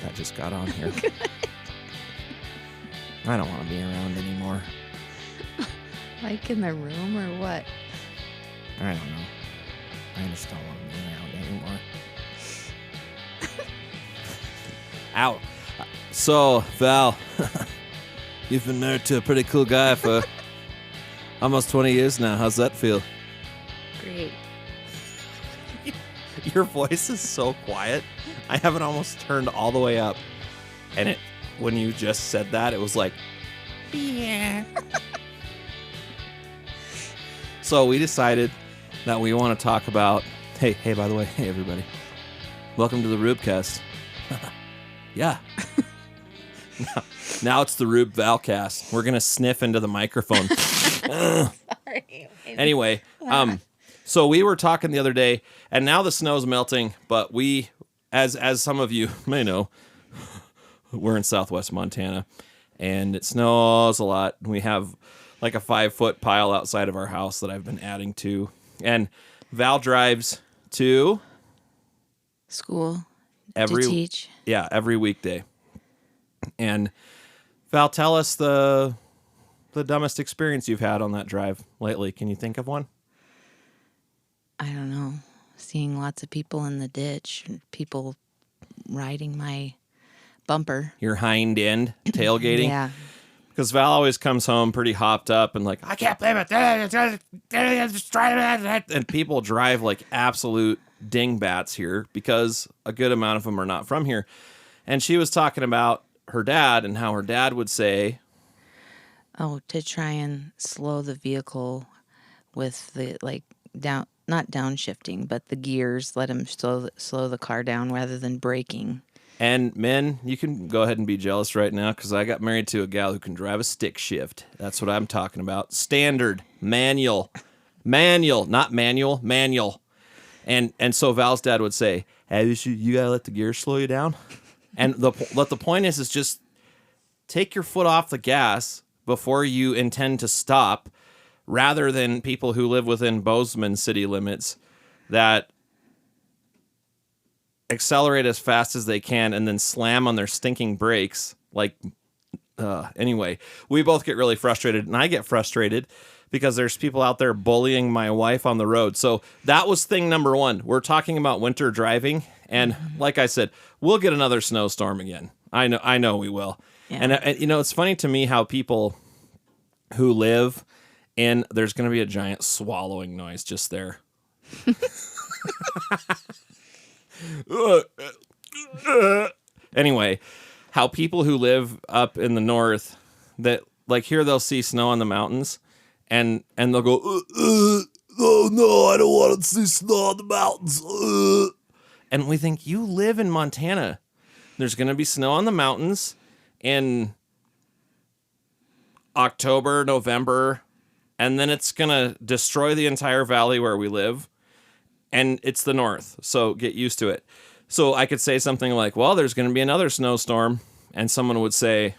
that just got on here. I don't want to be around anymore. Like in the room or what? I don't know. I just don't want to be around anymore. Ow. So, Val, you've been married to a pretty cool guy for almost 20 years now. How's that feel? Great. Your voice is so quiet. I have it almost turned all the way up. And when you just said that, it was like, yeah. So we decided that we want to talk about, hey, by the way, hey, everybody. Welcome to the Rubecast. Yeah. Now it's the Rube Valcast. We're going to sniff into the microphone. Sorry. Anyway, so we were talking the other day, and now the snow's melting, but we, as some of you may know, we're in southwest Montana, and it snows a lot. We have like a 5-foot pile outside of our house that I've been adding to, and Val drives to School to teach. Yeah, every weekday. And Val, tell us the dumbest experience you've had on that drive lately. Can you think of one? I don't know. Seeing lots of people in the ditch, people riding my bumper. Your hind end tailgating? Yeah. Because Val always comes home pretty hopped up and like, I can't believe it. And people drive like absolute dingbats here because a good amount of them are not from here. And she was talking about her dad and how her dad would say, oh, to try and slow the vehicle with the not downshifting, but the gears, let him slow the car down rather than braking. And men, you can go ahead and be jealous right now because I got married to a gal who can drive a stick shift. That's what I'm talking about. Standard, manual, not manual, manual. And so Val's dad would say, hey, you got to let the gears slow you down. And the point is just take your foot off the gas before you intend to stop, rather than people who live within Bozeman city limits that accelerate as fast as they can and then slam on their stinking brakes. Anyway, we both get really frustrated, and I get frustrated because there's people out there bullying my wife on the road. So that was thing number one. We're talking about winter driving, and like I said, we'll get another snowstorm again. I know we will. Yeah. And it's funny to me how people who live in, there's going to be a giant swallowing noise just there. Anyway, how people who live up in the north, that like here they'll see snow on the mountains and they'll go, oh no, I don't want to see snow on the mountains. And we think, you live in Montana. There's going to be snow on the mountains in October, November, and then it's going to destroy the entire valley where we live. And it's the north, so get used to it. So I could say something like, well, there's going to be another snowstorm. And someone would say,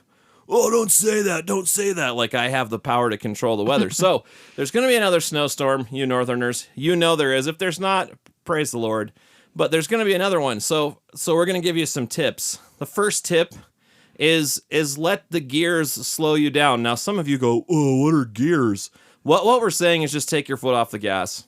oh, don't say that. Like I have the power to control the weather. So there's going to be another snowstorm, you northerners. You know there is. If there's not, praise the Lord. But there's going to be another one. So we're going to give you some tips. The first tip is let the gears slow you down. Now, some of you go, oh, what are gears? What we're saying is just take your foot off the gas.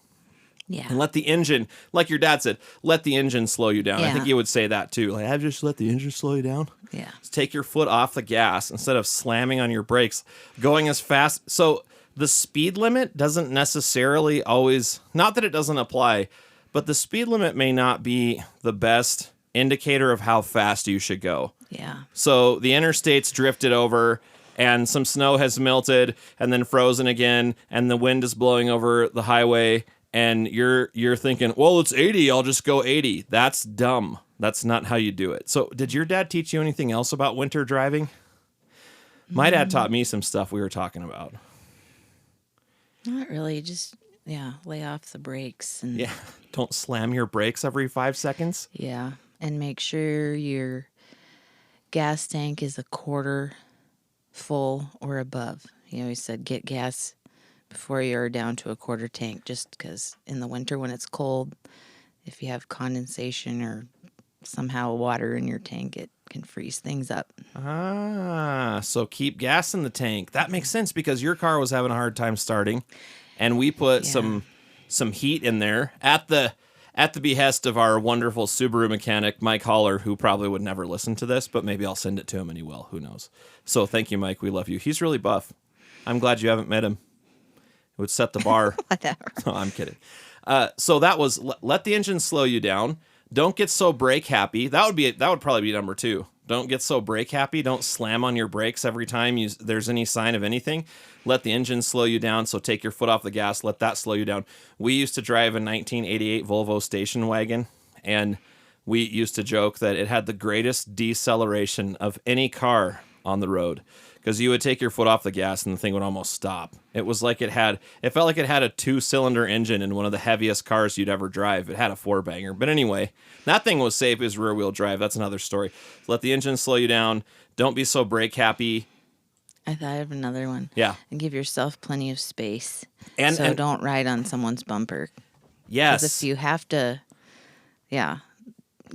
Yeah. And let the engine, like your dad said, let the engine slow you down. Yeah. I think you would say that too. Like, I've just let the engine slow you down. Yeah. Just take your foot off the gas instead of slamming on your brakes, going as fast. So the speed limit doesn't necessarily always, not that it doesn't apply, but the speed limit may not be the best indicator of how fast you should go. Yeah. So the interstate's drifted over and some snow has melted and then frozen again, and the wind is blowing over the highway. And you're thinking, well, it's 80. I'll just go 80. That's dumb. That's not how you do it. So did your dad teach you anything else about winter driving? My dad taught me some stuff we were talking about. Not really. Just, lay off the brakes. And yeah. Don't slam your brakes every 5 seconds. Yeah. And make sure your gas tank is a quarter full or above. He always said get gas before you're down to a quarter tank, just because in the winter when it's cold, if you have condensation or somehow water in your tank, it can freeze things up. So keep gas in the tank. That makes sense because your car was having a hard time starting, and we put Yeah. some heat in there at the behest of our wonderful Subaru mechanic, Mike Holler, who probably would never listen to this, but maybe I'll send it to him and he will. Who knows? So thank you, Mike. We love you. He's really buff. I'm glad you haven't met him. It would set the bar. Whatever. No, I'm kidding. So that was let the engine slow you down. Don't get so brake happy. That would probably be number 2. Don't get so brake happy. Don't slam on your brakes every time there's any sign of anything. Let the engine slow you down. So take your foot off the gas. Let that slow you down. We used to drive a 1988 Volvo station wagon, and we used to joke that it had the greatest deceleration of any car on the road, because you would take your foot off the gas and the thing would almost stop. It was like it felt like it had a 2-cylinder engine in one of the heaviest cars you'd ever drive. It had a 4-banger. But anyway, that thing was safe as rear wheel drive. That's another story. Let the engine slow you down. Don't be so brake happy. I thought of another one. Yeah. And give yourself plenty of space. And don't ride on someone's bumper. Yes. Because if you have to,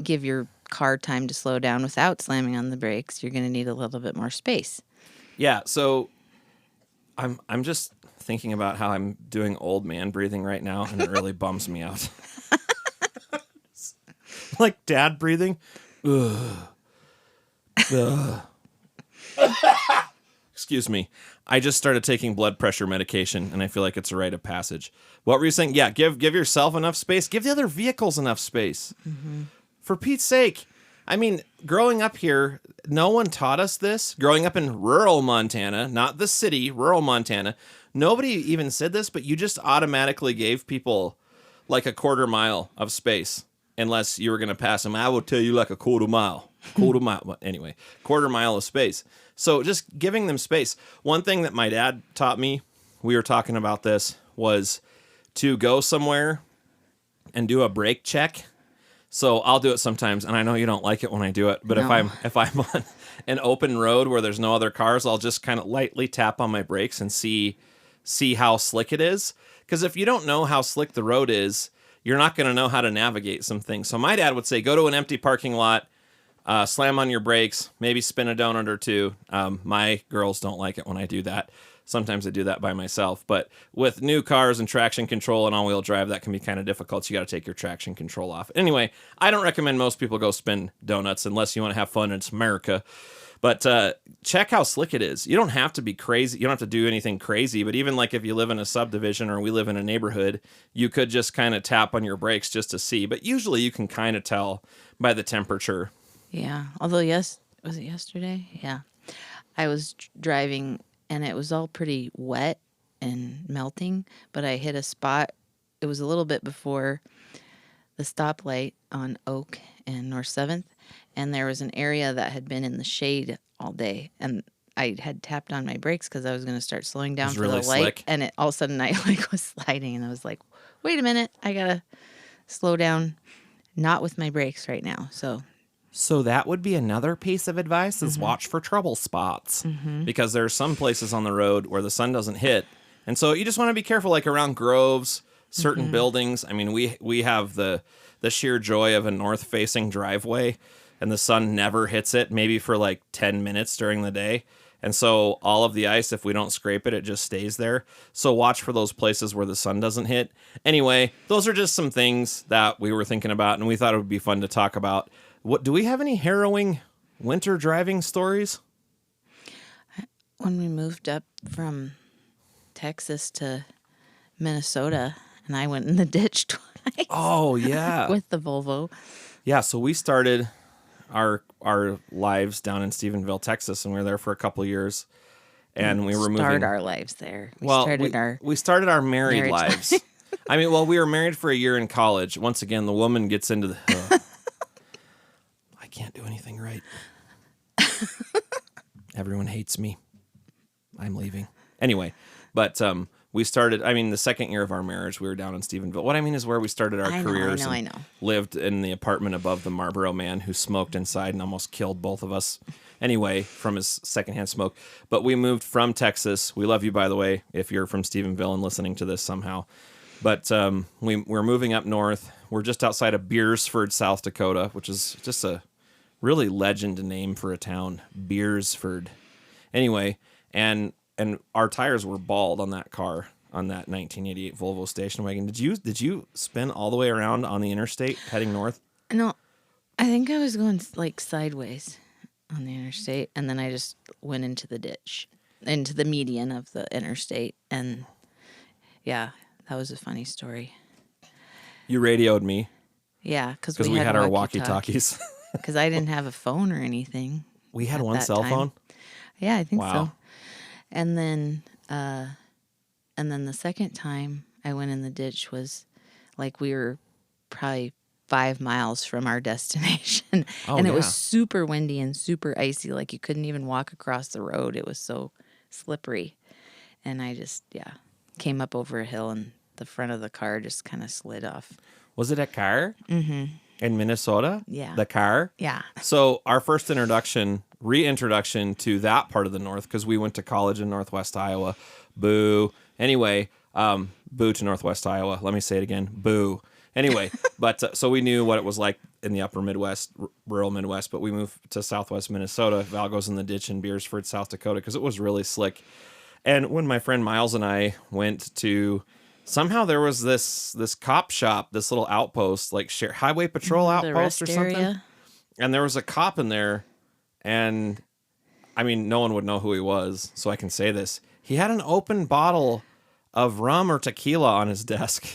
give your car time to slow down without slamming on the brakes, you're going to need a little bit more space. Yeah, so I'm just thinking about how I'm doing old man breathing right now, and it really bums me out. Like dad breathing. Ugh. Ugh. Excuse me. I just started taking blood pressure medication, and I feel like it's a rite of passage. What were you saying? Yeah, give yourself enough space. Give the other vehicles enough space. Mm-hmm. For Pete's sake. I mean, growing up here, no one taught us this. Growing up in rural Montana, not the city, rural Montana, nobody even said this, but you just automatically gave people like a quarter mile of space unless you were going to pass them. I will tell you like a quarter mile. But anyway, quarter mile of space. So just giving them space. One thing that my dad taught me, we were talking about this, was to go somewhere and do a brake check. So I'll do it sometimes, and I know you don't like it when I do it, but No. if I'm on an open road where there's no other cars, I'll just kind of lightly tap on my brakes and see how slick it is. Because if you don't know how slick the road is, you're not going to know how to navigate some things. So my dad would say, go to an empty parking lot, slam on your brakes, maybe spin a donut or two. My girls don't like it when I do that. Sometimes I do that by myself. But with new cars and traction control and all-wheel drive, that can be kind of difficult. So you got to take your traction control off. Anyway, I don't recommend most people go spin donuts unless you want to have fun. It's America. But check how slick it is. You don't have to be crazy. You don't have to do anything crazy. But even like if you live in a subdivision or we live in a neighborhood, you could just kind of tap on your brakes just to see. But usually you can kind of tell by the temperature. Yeah. Although, was it yesterday? Yeah. I was driving, and it was all pretty wet and melting, but I hit a spot. It was a little bit before the stoplight on Oak and North 7th, and there was an area that had been in the shade all day, and I had tapped on my brakes because I was going to start slowing down for really the light, slick. and all of a sudden I was sliding, and I was like, wait a minute, I got to slow down, not with my brakes right now, So that would be another piece of advice is watch for trouble spots, because there are some places on the road where the sun doesn't hit. And so you just want to be careful, like around groves, certain buildings. I mean, we have the sheer joy of a north-facing driveway, and the sun never hits it, maybe for like 10 minutes during the day. And so all of the ice, if we don't scrape it, it just stays there. So watch for those places where the sun doesn't hit. Anyway, those are just some things that we were thinking about, and we thought it would be fun to talk about. Do we have any harrowing winter driving stories? when we moved up from Texas to Minnesota, and I went in the ditch twice. Oh, yeah. With the Volvo. Yeah, so we started our lives down in Stephenville, Texas, and we were there for a couple of years. And we were moving. Our lives there. We started our married lives. I mean, well, we were married for a year in college. Once again, the woman gets into the... I can't do anything right. Everyone hates me. I'm leaving. Anyway, but we started, the second year of our marriage, we were down in Stephenville. What I mean is where we started our careers. I know. Lived in the apartment above the Marlboro man who smoked inside and almost killed both of us. Anyway, from his secondhand smoke. But we moved from Texas. We love you, by the way, if you're from Stephenville and listening to this somehow. But we're moving up north. We're just outside of Beersford, South Dakota, which is just a really legend name for a town, Beersford. Anyway, and our tires were bald on that car, on that 1988 Volvo station wagon. Did you spin all the way around on the interstate heading north? No, I think I was going like sideways on the interstate, and then I just went into the ditch, into the median of the interstate, and yeah, that was a funny story. You radioed me Yeah, because because we had our walkie-talkies. Because I didn't have a phone or anything. We had at one that cell time. phone. Yeah, I think Wow. so. And then the second time I went in the ditch was like we were probably 5 miles from our destination, Oh, and it yeah. was super windy and super icy. Like you couldn't even walk across the road. It was so slippery, and I just came up over a hill, and the front of the car just kind of slid off. Was it a car? Mm-hmm. In Minnesota? Yeah. The car? Yeah. So our first reintroduction to that part of the North, because we went to college in Northwest Iowa. Boo. Anyway, boo to Northwest Iowa. Let me say it again. Boo. Anyway, but so we knew what it was like in the upper Midwest, rural Midwest, but we moved to Southwest Minnesota. Val goes in the ditch in Beersford, South Dakota, because it was really slick. And when my friend Miles and I went to, somehow there was this cop shop, this little outpost, like highway patrol The outpost rest or something. area. And there was a cop in there, and I mean, no one would know who he was, so I can say this. He had an open bottle of rum or tequila on his desk.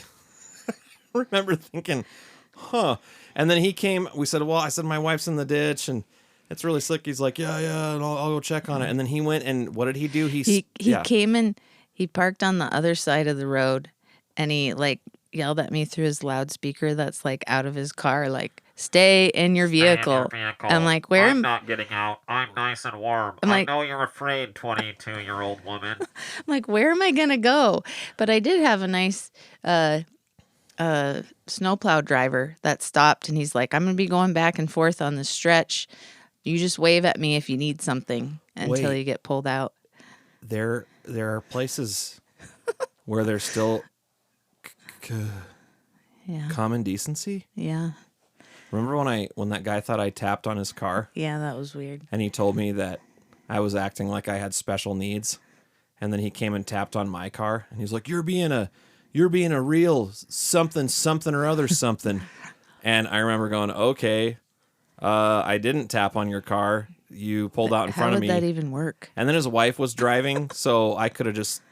I remember thinking, huh. And then he came, we said, well, I said, my wife's in the ditch, and it's really slick. He's like, yeah, and I'll go check on it. And then he went, and what did he do? He came in, he parked on the other side of the road, and he like yelled at me through his loudspeaker that's like out of his car, like, stay in your vehicle. I'm like, where am not getting out. I'm nice and warm. I'm I like- know you're afraid, 22-year-old woman. I'm like, where am I gonna go? But I did have a nice snowplow driver that stopped, and he's like, I'm gonna be going back and forth on this stretch. You just wave at me if you need something until Wait. you get pulled out. There are places where there's still Yeah. common decency. Yeah. Remember when that guy thought I tapped on his car, Yeah, that was weird. and he told me that I was acting like I had special needs, and then he came and tapped on my car, and he was like, "You're being a real something or other something," and I remember going, "Okay, I didn't tap on your car. You pulled out in front of me." How would that even work? And then his wife was driving, so I could have just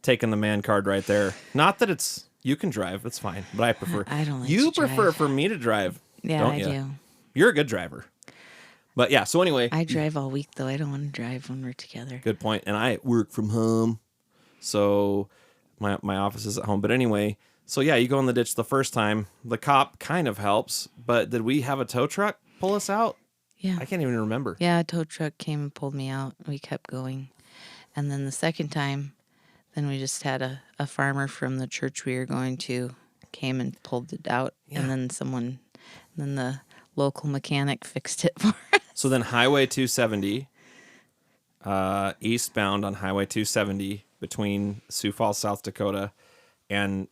taken the man card right there. Not that you can drive, that's fine, but I prefer. I don't like You to prefer drive. for me to drive, Yeah, don't I you? do. You're a good driver. But yeah, so anyway, I drive all week though. I don't want to drive when we're together. good point. And I work from home, so my office is at home. But anyway, so yeah, you go in the ditch the first time. The cop kind of helps, but did we have a tow truck pull us out? Yeah. I can't even remember. Yeah, a tow truck came and pulled me out. We kept going. And then the second time, then we just had a farmer from the church we were going to came and pulled it out. Yeah. And then the local mechanic fixed it for us. So then Highway 270, eastbound on Highway 270 between Sioux Falls, South Dakota, and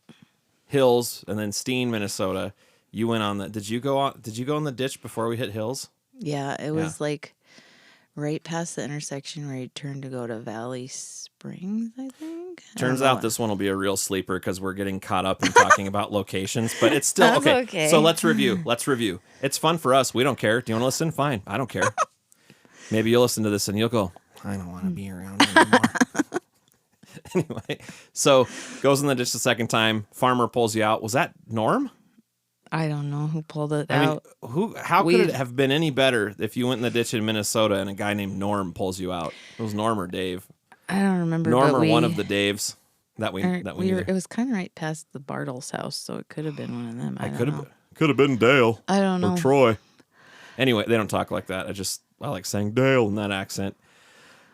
Hills, and then Steen, Minnesota. You went on Did you go in the ditch before we hit Hills? Yeah, it was like right past the intersection where you turn to go to Valley Springs, I think. I Turns don't know. out this one will be a real sleeper because we're getting caught up in talking about locations, but it's still That's okay. So let's review. It's fun for us. We don't care. Do you want to listen? Fine. I don't care. Maybe you'll listen to this and you'll go, I don't want to be around anymore. Anyway, so goes in the ditch the second time. Farmer pulls you out. Was that Norm? I don't know who pulled it I mean, out. how could We- it have been any better if you went in the ditch in Minnesota and a guy named Norm pulls you out? It was Norm or Dave. I don't remember. Norm but or we, one of the Daves that we or that we we were, knew. it was kind of right past the Bartles house, so it could have been one of them. I don't know. Could have been Dale. I don't know. Or Troy. Anyway, they don't talk like that. I like saying Dale in that accent.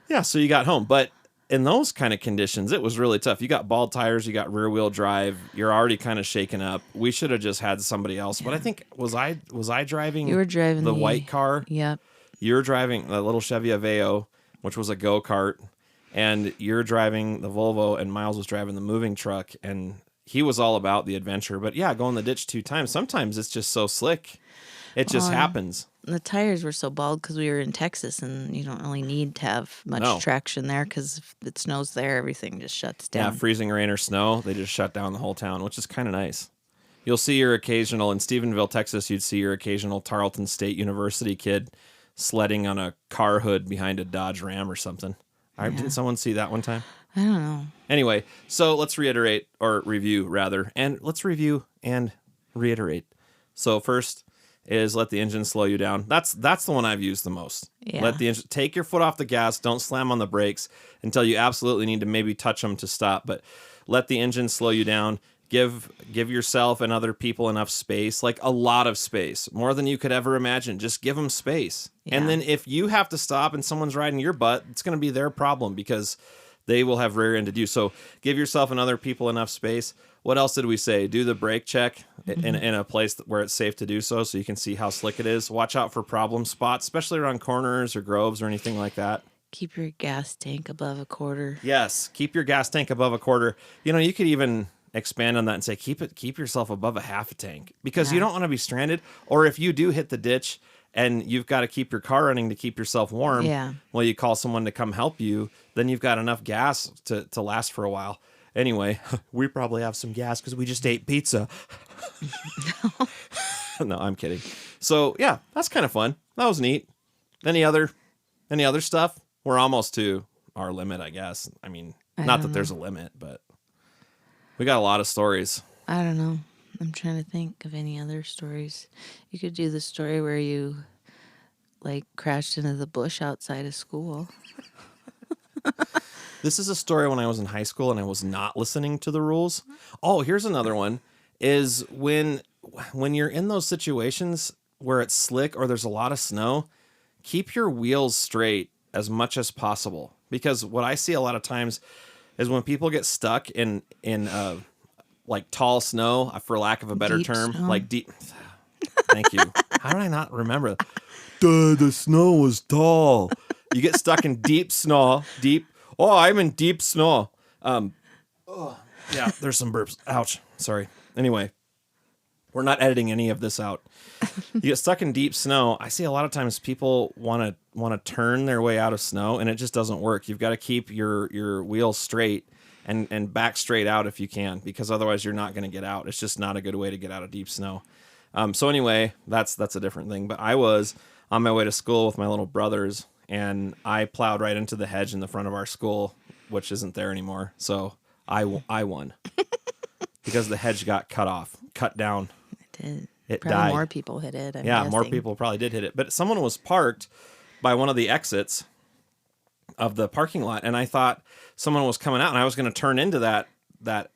Yeah, so you got home. But in those kind of conditions, it was really tough. You got bald tires, you got rear wheel drive, you're already kind of shaken up. We should have just had somebody else. But I think was I driving You were driving the white car? Yep. You were driving the little Chevy Aveo, which was a go-kart, and you're driving the Volvo, and Miles was driving the moving truck, and he was all about the adventure. But yeah, going the ditch 2 times. Sometimes it's just so slick. It just happens. The tires were so bald because we were in Texas, and you don't really need to have much No. traction there because if it snows there, everything just shuts Yeah, down. freezing rain or snow, they just shut down the whole town, which is kind of nice. You'll see your occasional, in Stephenville, Texas, you'd see your occasional Tarleton State University kid sledding on a car hood behind a Dodge Ram or something. Didn't someone see that one time? I don't know. Anyway, so let's reiterate, or review rather, and let's review and reiterate. So first is let the engine slow you down. That's the one I've used the most. Yeah. Let the engine, take your foot off the gas, don't slam on the brakes until you absolutely need to maybe touch them to stop, but let the engine slow you down. Give yourself and other people enough space, like a lot of space, more than you could ever imagine. Just give them space. Yeah. And then if you have to stop and someone's riding your butt, it's going to be their problem because they will have rear-ended you. So give yourself and other people enough space. What else did we say? Do the brake check in a place where it's safe to do so you can see how slick it is. Watch out for problem spots, especially around corners or groves or anything like that. Keep your gas tank above a quarter. Yes, keep your gas tank above a quarter. You know, you could even expand on that and say keep yourself above a half a tank because you don't want to be stranded. Or if you do hit the ditch and you've got to keep your car running to keep yourself warm, well, you call someone to come help you, then you've got enough gas to last for a while. Anyway, we probably have some gas because we just ate pizza. No, I'm kidding. So yeah, that's kind of fun. That was neat. Any other stuff? We're almost to our limit, I guess. I mean, not that there's a limit, but we got a lot of stories. I don't know. I'm trying to think of any other stories. You could do the story where you like crashed into the bush outside of school. This is a story when I was in high school and I was not listening to the rules. Oh, here's another one. Is when you're in those situations where it's slick or there's a lot of snow, keep your wheels straight as much as possible. Because what I see a lot of times is when people get stuck in like tall snow, for lack of a better Deep term, snow. like deep. Thank you. How did I not remember? The snow was tall. You get stuck in deep snow. Oh, I'm in deep snow. Yeah, there's some burps. Ouch. Sorry. Anyway, we're not editing any of this out. You get stuck in deep snow. I see a lot of times people want to turn their way out of snow, and it just doesn't work. You've got to keep your wheels straight and back straight out if you can, because otherwise you're not going to get out. It's just not a good way to get out of deep snow. So anyway, that's a different thing. But I was on my way to school with my little brothers, and I plowed right into the hedge in the front of our school, which isn't there anymore. So I won because the hedge got cut down. It did. It Probably died. more people hit it. I'm Yeah, more guessing. people probably did hit it. But someone was parked by one of the exits of the parking lot, and I thought someone was coming out, and I was going to turn into that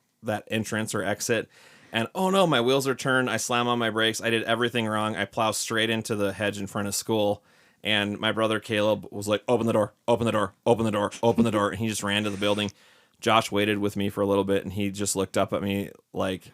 entrance or exit. And oh no, my wheels are turned. I slam on my brakes. I did everything wrong. I plow straight into the hedge in front of school. And my brother Caleb was like, "Open the door, open the door, open the door, open the door." And he just ran to the building. Josh waited with me for a little bit, and he just looked up at me like,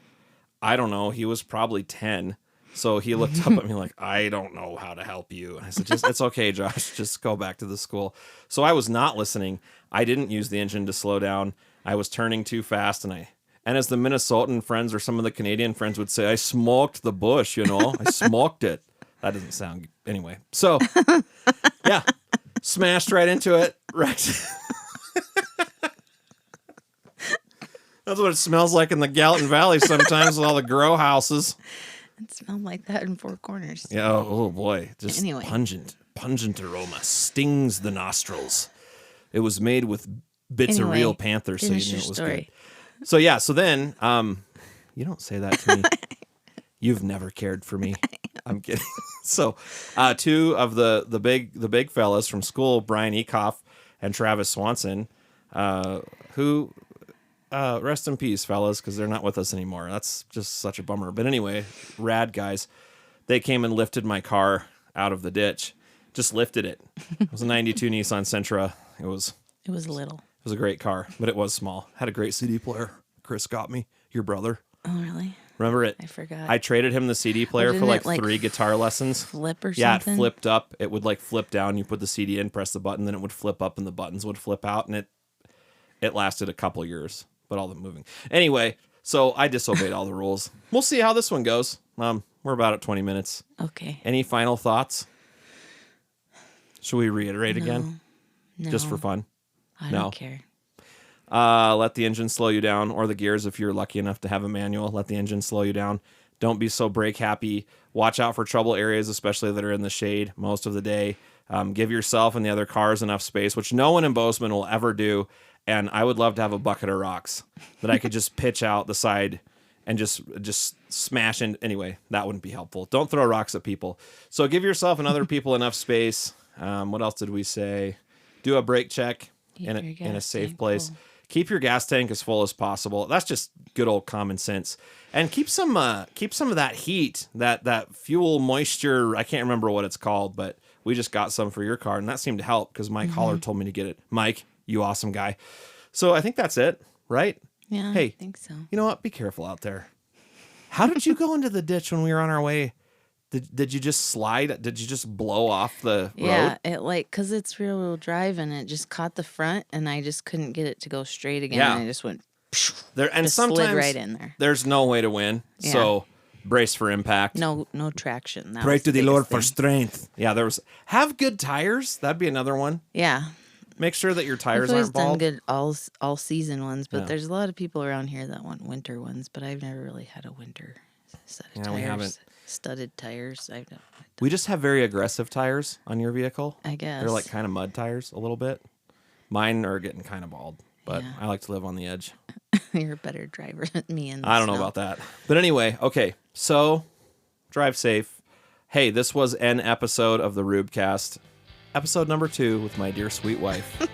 I don't know. He was probably 10. So he looked up at me like, "I don't know how to help you." And I said, "It's okay, Josh. Just go back to the school." So I was not listening. I didn't use the engine to slow down. I was turning too fast, and as the Minnesotan friends or some of the Canadian friends would say, I smoked the bush, I smoked it. That doesn't sound good. Anyway. So, yeah, smashed right into it. Right. That's what it smells like in the Gallatin Valley sometimes with all the grow houses. It smelled like that in Four Corners. Yeah. Oh boy. Just Anyway. pungent aroma stings the nostrils. It was made with bits of Anyway, real panther, so you finish knew your it was story. good. So yeah. So then, you don't say that to me. You've never cared for me. I'm kidding. So, two of the big fellas from school, Brian Ecoff and Travis Swanson, who rest in peace, fellas, because they're not with us anymore. That's just such a bummer. But anyway, rad guys. They came and lifted my car out of the ditch. Just lifted it. It was a 92 Nissan Sentra. It was little. a great car, but it was small. Had a great CD player. Chris got me. Your brother. Oh, really? Remember it? I forgot. I traded him the CD player for didn't like it, like, 3 guitar lessons. Flip or Yeah, it something? flipped up. It would like flip down. You put the CD in, press the button, then it would flip up and the buttons would flip out. And it lasted a couple years, but all the moving. Anyway, so I disobeyed all the rules. We'll see how this one goes. We're about at 20 minutes. Okay. Any final thoughts? Should we reiterate again? No. Just for fun? I No. don't care. Let the engine slow you down, or the gears if you're lucky enough to have a manual. Let the engine slow you down. Don't be so brake happy. Watch out for trouble areas, especially that are in the shade most of the day. Give yourself and the other cars enough space, which no one in Bozeman will ever do. And I would love to have a bucket of rocks that I could just pitch out the side and just smash in. Anyway, that wouldn't be helpful. Don't throw rocks at people. So give yourself and other people enough space. What else did we say? Do a brake check in a safe place. Full. Keep your gas tank as full as possible. That's just good old common sense. And keep some of that heat, that fuel moisture. I can't remember what it's called, but we just got some for your car, and that seemed to help because Mike Holler told me to get it. Mike, you awesome guy. So I think that's it, right? Yeah, Hey, I think so. You know what? Be careful out there. How did you go into the ditch when we were on our way? Did you just slide? Did you just blow off the Yeah, road? because it's rear wheel drive and it just caught the front and I just couldn't get it to go straight again. Yeah. And I just went, And just sometimes slid right in there. there's no way to win. Yeah. So brace for impact. No traction. That Pray was to the biggest Lord for thing. strength. Yeah, have good tires. That'd be another one. Yeah. Make sure that your tires I've always aren't done bald. good all season ones, but Yeah. there's a lot of people around here that want winter ones, but I've never really had a winter set of Yeah, tires. we haven't. Studded tires. We just have very aggressive tires on your vehicle. I guess. They're like kind of mud tires a little bit. Mine are getting kind of bald, but Yeah. I like to live on the edge. You're a better driver than me. I don't know about that. But anyway, okay. So drive safe. Hey, this was an episode of the Rubecast, episode number 2 with my dear sweet wife,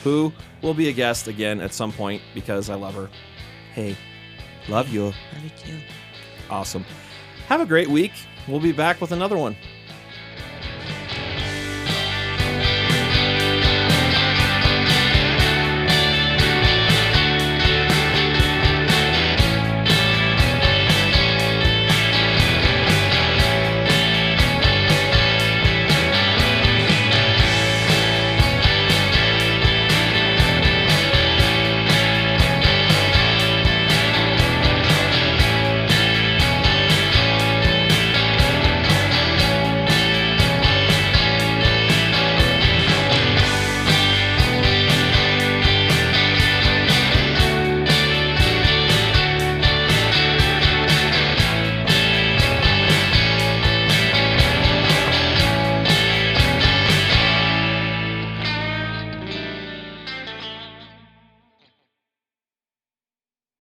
who will be a guest again at some point because I love her. Hey, love you. Love you too. Awesome. Have a great week. We'll be back with another one.